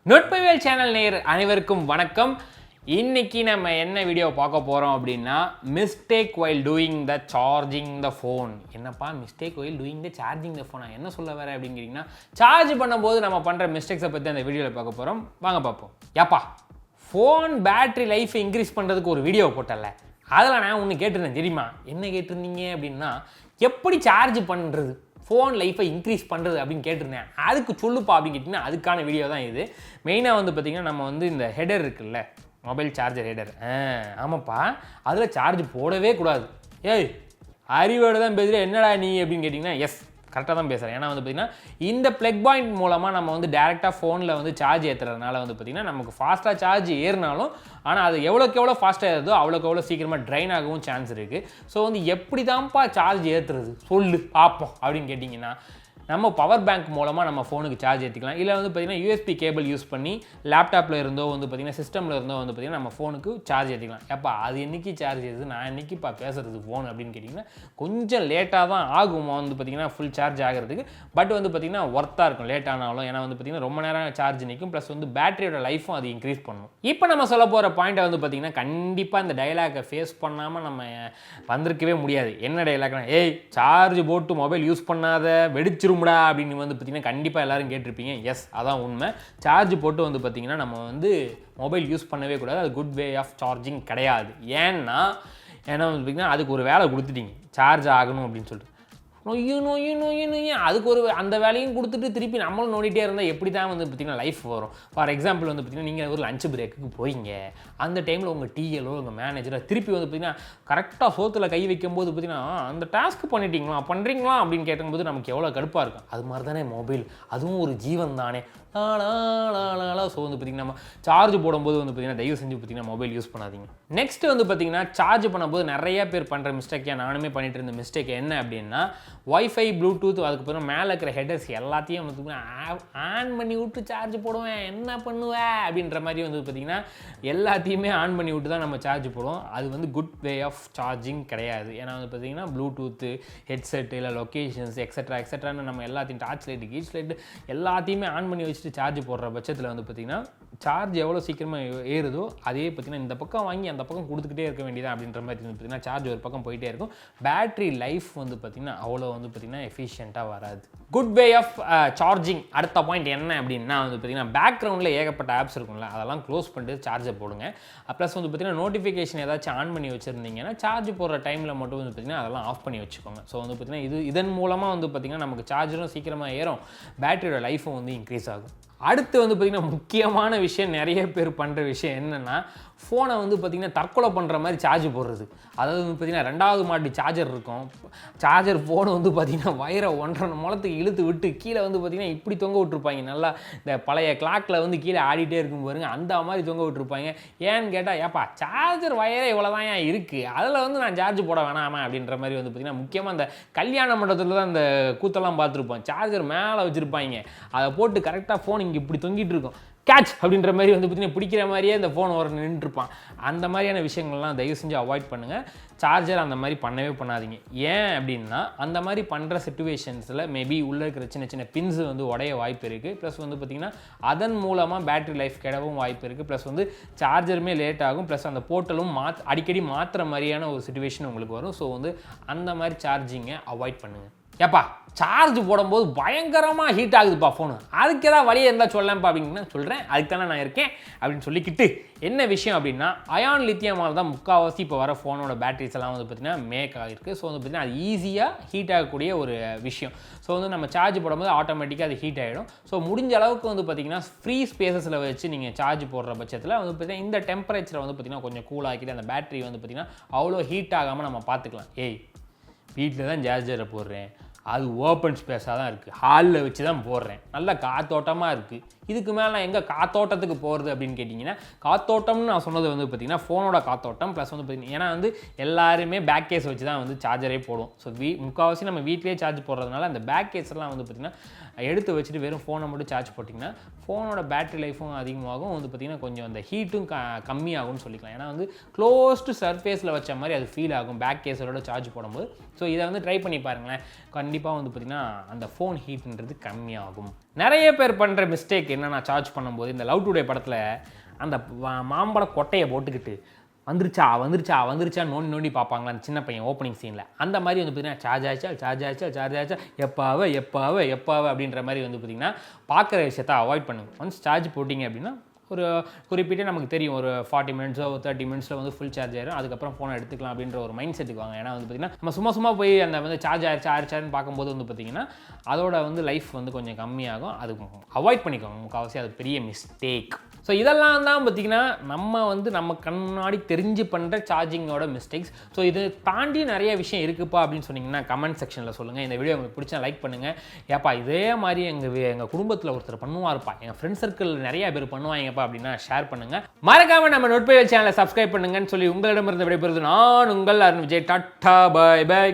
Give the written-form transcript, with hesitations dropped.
Nutpaviyal channel நேயர் அனைவருக்கும் வணக்கம். இன்னைக்கு நம்ம என்ன வீடியோ பார்க்க போறோம் அப்படின்னா mistake while doing the charging the phone. என்னப்பா mistake while doing the charging the phone என்ன சொல்ல வர அப்படிங்கறீங்கன்னா சார்ஜ் பண்ணும்போது நம்ம பண்ற மிஸ்டேக்ஸை பத்தி அந்த வீடியோல பார்க்க போறோம். வாங்க பார்ப்போம். Yapa phone battery life increase பண்றதுக்கு ஒரு வீடியோ போட்டல. அதெல்லாம் நான் ஒன்னு கேட்டிருந்தேன் தெரியுமா? என்ன கேட்டிருந்தீங்க அப்படின்னா எப்படி சார்ஜ் பண்றது ஃபோன் லைஃப்பை இன்க்ரீஸ் பண்ணுறது அப்படின்னு கேட்டிருந்தேன். அதுக்கு சொல்லுப்பா அப்படின்னு கேட்டிங்கன்னா அதுக்கான வீடியோ தான் இது. மெயினாக வந்து பார்த்திங்கன்னா நம்ம வந்து இந்த ஹெடர் இருக்குல்ல, மொபைல் சார்ஜர் ஹெடர், ஆமாப்பா அதில் சார்ஜ் போடவே கூடாது. ஏய் அறிவோடு தான் பேசுகிற என்னடா நீ அப்படின்னு கேட்டிங்கன்னா எஸ் கரெக்டாக தான் பேசுகிறேன். ஏன்னா வந்து பார்த்திங்கன்னா இந்த ப்ளக் பாயிண்ட் மூலமாக நம்ம வந்து டேரெக்டாக ஃபோனில் வந்து சார்ஜ் ஏற்றுறதுனால வந்து பார்த்திங்கன்னா நமக்கு ஃபாஸ்ட்டாக சார்ஜ் ஏறினாலும் ஆனால் அது எவ்வளோக்கு எவ்வளோ ஃபாஸ்ட்டாக ஏறுதோ அவ்வளோக்கு எவ்வளோ சீக்கிரமாக ட்ரைன் ஆகவும் சான்ஸ் இருக்குது. ஸோ வந்து எப்படி தான்ப்பா சார்ஜ் ஏற்றுறது சொல்லு பார்ப்போம் அப்படின்னு கேட்டிங்கன்னா நம்ம பவர் பேங்க் மூலமாக நம்ம ஃபோனுக்கு சார்ஜ் ஏற்றிக்கலாம். இல்லை வந்து பார்த்திங்கன்னா யூஎஸ்பி கேபிள் யூஸ் பண்ணி லேப்டாப்பில் இருந்தோ வந்து பார்த்திங்கன்னா சிஸ்டமில் இருந்தோ வந்து பார்த்திங்கன்னா நம்ம ஃபோனுக்கு சார்ஜ் ஏற்றிக்கலாம். எப்போ அது என்றைக்கு சார்ஜ் ஏறுது நான் என்றைக்குப்பா பேசுகிறது ஃபோன் அப்படின்னு கேட்டிங்கன்னா கொஞ்சம் லேட்டாக தான் ஆகும் வந்து பார்த்திங்கன்னா ஃபுல் சார்ஜ் ஆகிறதுக்கு. பட் வந்து பார்த்திங்கன்னா ஒர்த்தாக இருக்கும் லேட் ஆனாலும். ஏன்னா வந்து பார்த்திங்கன்னா ரொம்ப நேரம் சார்ஜ் நிற்கும். ப்ளஸ் வந்து பேட்டரியோட லைஃப்பும் அது இன்க்ரீஸ் பண்ணும். இப்போ நம்ம சொல்ல போகிற பாயிண்ட்டை வந்து பார்த்திங்கன்னா கண்டிப்பாக இந்த டைலாக்கை ஃபேஸ் பண்ணாமல் நம்ம வந்திருக்கவே முடியாது. என்ன டைலாக்னா ஏய் சார்ஜ் போட்டு மொபைல் யூஸ் பண்ணாத வெடிச்சிரும் அப்படின்னு வந்து பார்த்தீங்கன்னா கண்டிப்பாக எல்லாரும் கேட்டிருப்பீங்க. எஸ் அதான் உண்மை. சார்ஜ் போட்டு வந்து பார்த்தீங்கன்னா நம்ம வந்து மொபைல் யூஸ் பண்ணவே கூடாது. அது குட் வே ஆஃப் சார்ஜிங் கிடையாது. ஏன்னா வந்து பார்த்தீங்கன்னா அதுக்கு ஒரு வேலை கொடுத்துட்டீங்க சார்ஜ் ஆகணும் அப்படின்னு சொல்லிட்டு நொய்யு அதுக்கு ஒரு அந்த வேலையும் கொடுத்துட்டு திருப்பி நம்மளும் நோண்டிகிட்டே இருந்தால் எப்படி தான் வந்து பார்த்திங்கன்னா லைஃப் வரும். ஃபார் எக்ஸாம்பிள் வந்து பார்த்திங்கன்னா நீங்கள் ஒரு லஞ்ச் பிரேக்குக்கு போயிங்க, அந்த டைமில் உங்கள் டிஎலோ உங்கள் மேனேஜரோ திருப்பி வந்து பார்த்திங்கன்னா கரெக்டாக சோத்தில் கை வைக்கும்போது பார்த்திங்கன்னா அந்த டாஸ்க் பண்ணுறீங்களா அப்படின்னு கேட்கும்போது நமக்கு எவ்வளோ கடுப்பாக இருக்கும். அது மாதிரி தானே மொபைல், அதுவும் ஒரு ஜீவன் தானே. ஸோ வந்து பார்த்திங்கன்னா நம்ம சார்ஜ் போடும்போது வந்து பார்த்திங்கன்னா தயவு செஞ்சு பார்த்திங்கன்னா மொபைல் யூஸ் பண்ணாதீங்க. நெக்ஸ்ட் வந்து பார்த்திங்கன்னா சார்ஜ் பண்ணும்போது நிறைய பேர் பண்ணுற மிஸ்டேக், நானுமே பண்ணிட்டு இருந்த மிஸ்டேக் என்ன அப்படின்னா வைஃபை ப்ளூடூத் அதுக்கப்புறம் மேலே இருக்கிற ஹெடர்ஸ் எல்லாத்தையும் வந்து ஆன் பண்ணி விட்டு சார்ஜ் போடுவேன் என்ன பண்ணுவேன் அப்படின்ற மாதிரி வந்து பார்த்திங்கன்னா எல்லாத்தையுமே ஆன் பண்ணி விட்டு தான் நம்ம சார்ஜ் போடுவோம். அது வந்து குட் வே ஆஃப் சார்ஜிங் கிடையாது. ஏன்னா வந்து பார்த்திங்கன்னா ப்ளூடூத்து ஹெட்செட் இல்லை லொக்கேஷன்ஸ் எக்ஸட்ரான்னு நம்ம எல்லாத்தையும் டார்ச் லைட்டு கீச் லைட்டு எல்லாத்தையுமே ஆன் பண்ணி வச்சுட்டு சார்ஜ் போடுற பட்சத்தில் வந்து பார்த்திங்கன்னா சார்ஜ் எவ்வளோ சீக்கிரமாக ஏறுதோ அதே பார்த்திங்கன்னா இந்த பக்கம் வாங்கி அந்த பக்கம் கொடுத்துக்கிட்டே இருக்க வேண்டியதான் அப்படின்ற மாதிரி வந்து பார்த்திங்கன்னா சார்ஜ் ஒரு பக்கம் போயிட்டே இருக்கும். பேட்டரி லைஃப் வந்து பார்த்திங்கன்னா அவ்வளோ வந்து பார்த்திங்கன்னா எஃபிஷியண்ட்டாக வராது. குட் வே ஆஃப் சார்ஜிங் அடுத்த பாயிண்ட் என்ன அப்படின்னா வந்து பார்த்திங்கன்னா பேக்ரவுண்டில் ஏகப்பட்ட ஆப்ஸ் இருக்கும்ல அதெல்லாம் க்ளோஸ் பண்ணிட்டு சார்ஜர் போடுங்க. ப்ளஸ் வந்து பார்த்திங்கன்னா நோட்டிஃபிகேஷன் ஏதாச்சும் ஆன் பண்ணி வச்சுருந்தீங்கன்னா சார்ஜ் போடுற டைமில் மட்டும் வந்து பார்த்திங்கன்னா அதெல்லாம் ஆஃப் பண்ணி வச்சுக்கோங்க. ஸோ வந்து பார்த்திங்கன்னா இதன் மூலமாக வந்து பார்த்திங்கன்னா நமக்கு சார்ஜரும் சீக்கிரமாக ஏறும், பேட்டரியோட லைஃப்பும் வந்து இன்க்ரீஸ் ஆகும். அடுத்து வந்து பார்த்திங்கன்னா முக்கியமான விஷயம் நிறைய பேர் பண்ணுற விஷயம் என்னென்னா ஃபோனை வந்து பார்த்திங்கன்னா தற்கொலை பண்ணுற மாதிரி சார்ஜ் போடுறது. அதாவது வந்து பார்த்திங்கன்னா 2வது மாடி சார்ஜர் இருக்கும், சார்ஜர் ஃபோனை வந்து பார்த்திங்கன்னா வயரை 1.5 முழத்துக்கு இழுத்து விட்டு கீழே வந்து பார்த்திங்கன்னா இப்படி தொங்க விட்டுருப்பாங்க. நல்லா இந்த பழைய கிளாக்கில் வந்து கீழே ஆடிட்டே இருக்கும் பாருங்க அந்த மாதிரி தொங்க விட்டுருப்பாங்க. ஏன்னு கேட்டால் ஏப்பா சார்ஜர் வயரே இவ்வளோ தான் ஏன் இருக்குது அதில் வந்து நான் சார்ஜ் போட வேணாமா அப்படின்ற மாதிரி வந்து பார்த்திங்கன்னா முக்கியமாக இந்த கல்யாண மண்டபத்தில் தான் இந்த கூத்தெல்லாம் பார்த்துருப்போம். சார்ஜர் மேலே வச்சுருப்பாங்க, அதை போட்டு கரெக்டாக ஃபோன் இங்கே இப்படி தொங்கிட்டு இருக்கும் கேட்ச் அப்படின்ற மாதிரி வந்து பார்த்திங்கன்னா பிடிக்கிற மாதிரியே இந்த ஃபோன் ஒரு நின்றுருப்பான். அந்த மாதிரியான விஷயங்கள்லாம் தயவு செஞ்சு அவாய்ட் பண்ணுங்கள். சார்ஜர் அந்த மாதிரி பண்ணவே பண்ணாதீங்க. ஏன் அப்படின்னா அந்த மாதிரி பண்ணுற சிச்சுவேஷன்ஸில் மேபி உள்ளே இருக்கிற சின்ன சின்ன பின்ஸு வந்து உடைய வாய்ப்பு இருக்குது. ப்ளஸ் வந்து பார்த்திங்கன்னா அதன் மூலமாக பேட்டரி லைஃப் கிடவும் வாய்ப்பு இருக்குது. ப்ளஸ் வந்து சார்ஜருமே லேட் ஆகும். ப்ளஸ் அந்த போர்ட்டலும் அடிக்கடி மாற்றுற மாதிரியான ஒரு சிச்சுவேஷன் உங்களுக்கு வரும். ஸோ வந்து அந்த மாதிரி சார்ஜிங்கை அவாய்ட் பண்ணுங்கள். ஏப்பா சார்ஜ் போடும்போது பயங்கரமாக ஹீட் ஆகுதுப்பா ஃபோனு, அதுக்கு ஏதாவது வழியாக இருந்தால் சொல்லலாம்ப்பா அப்படின்னா சொல்கிறேன். அதுக்கு தானே நான் இருக்கேன் அப்படின்னு சொல்லிக்கிட்டு என்ன விஷயம் அப்படின்னா அயான் லித்தியமால் தான் முக்கால்வாசி இப்போ வர ஃபோனோட பேட்டரிஸ் எல்லாம் வந்து பார்த்திங்கன்னா மேக் ஆகிருக்கு. ஸோ வந்து பார்த்திங்கன்னா அது ஈஸியாக ஹீட் ஆகக்கூடிய ஒரு விஷயம். ஸோ வந்து நம்ம சார்ஜ் போடும்போது ஆட்டோமேட்டிக்காக அது ஹீட் ஆகிடும். ஸோ முடிஞ்ச அளவுக்கு வந்து பார்த்திங்கன்னா ஃப்ரீ ஸ்பேசஸில் வச்சு நீங்கள் சார்ஜ் போடுற பட்சத்தில் வந்து பார்த்திங்கன்னா இந்த டெம்பரேச்சரை வந்து பார்த்திங்கன்னா கொஞ்சம் கூல் ஆக்கிட்டு அந்த பேட்டரி வந்து பார்த்திங்கன்னா அவ்வளோ ஹீட் ஆகாமல் நம்ம பார்த்துக்கலாம். ஏய் வீட்டில் தான் சார்ஜரை போடுறேன், அது ஓப்பன் ஸ்பேஸாக தான் இருக்குது, ஹாலில் வச்சு தான் போடுறேன், நல்லா காத்தோட்டமாக இருக்குது, இதுக்கு மேலே நான் எங்கே காத்தோட்டத்துக்கு போகிறது அப்படின்னு கேட்டிங்கன்னா காத்தோட்டம்னு நான் சொன்னது வந்து பார்த்திங்கன்னா ஃபோனோட காத்தோட்டம் ப்ளஸ் வந்து பார்த்திங்கன்னா ஏன்னா வந்து எல்லாருமே பேக் கேஸ் வச்சு தான் வந்து சார்ஜரே போடுவோம். ஸோ முக்கால்வாசி நம்ம வீட்டிலே சார்ஜ் போடுறதுனால அந்த பேக் கேஸ்லாம் வந்து பார்த்திங்கன்னா எடுத்து வச்சுட்டு வெறும் ஃபோனை மட்டும் சார்ஜ் போட்டிங்கன்னா ஃபோனோட பேட்டரி லைஃப்பும் அதிகமாகும், வந்து பார்த்திங்கன்னா கொஞ்சம் அந்த ஹீட்டும் கம்மியாகும்னு சொல்லிக்கலாம். ஏன்னா வந்து க்ளோஸ்டு சர்ஃபேஸில் வச்ச மாதிரி அது ஃபீல் ஆகும் பேக் கேஸோட சார்ஜ் போடும்போது. ஸோ இதை வந்து ட்ரை பண்ணி பாருங்களேன், கண்டிப்பாக வந்து பார்த்திங்கன்னா அந்த ஃபோன் ஹீட்ன்றது கம்மியாகும். நிறைய பேர் பண்ணுற மிஸ்டேக் என்னென்னா சார்ஜ் பண்ணும்போது இந்த லவ் டுடே படத்தில் அந்த மாம்பழ கொட்டையை போட்டுக்கிட்டு வந்துருச்சா நோண்டி பார்ப்பாங்களா அந்த சின்ன பையன் ஓப்பனிங் சீனில். அந்த மாதிரி வந்து பார்த்திங்கன்னா சார்ஜ் ஆச்சா எப்பாவ அப்படின்ற மாதிரி வந்து பார்த்திங்கன்னா பார்க்குற விஷயத்தை அவாய்ட் பண்ணுங்க. ஒன்ஸ் சார்ஜ் போட்டிங்க அப்படின்னா ஒரு குறிப்பிட்ட நமக்கு தெரியும் ஒரு 40 மினிட்ஸோ 30 மினிட்ஸில் வந்து ஃபுல் சார்ஜ் ஆயிரும். அதுக்கப்புறம் ஃபோனை எடுத்துக்கலாம் அப்படின்ற ஒரு மைண்ட் செட்டுக்கு வாங்க. ஏன்னா வந்து பார்த்திங்கன்னா நம்ம சும்மா போய் அந்த வந்து சார்ஜ் ஆயிடுச்சான்னு பார்க்கும்போது வந்து பார்த்திங்கன்னா அதோட வந்து லைஃப் வந்து கொஞ்சம் கம்மியாகும். அது அவாய்ட் பண்ணிக்கோங்க முக்கால்வாசி. அது பெரிய மிஸ்டேக். ஸோ இதெல்லாம் தான் பார்த்திங்கன்னா நம்ம கண்ணாடி தெரிஞ்சு பண்ணுற சார்ஜிங்கோட மிஸ்டேக்ஸ். ஸோ இது தாண்டி நிறைய விஷயம் இருக்குப்பா அப்படின்னு சொன்னீங்கன்னா கமெண்ட் செக்ஷனில் சொல்லுங்கள். இந்த வீடியோ உங்களுக்கு பிடிச்சா லைக் பண்ணுங்கள். ஏப்பா இதே மாதிரி எங்கள் குடும்பத்தில் ஒருத்தர் பண்ணுவார்ப்பா, எங்கள் ஃப்ரெண்ட் சர்க்கிள் நிறைய பேர் பண்ணுவாங்கப்பா அப்படின்னா ஷேர் பண்ணுங்கள். மறக்காமல் நம்ம நுட்பவியல் சேனலை சப்ஸ்கிரைப் பண்ணுங்கன்னு சொல்லி உங்களிடமிருந்து விடைபெறுவது நான் உங்கள் Arun Vijay. Tata bye by.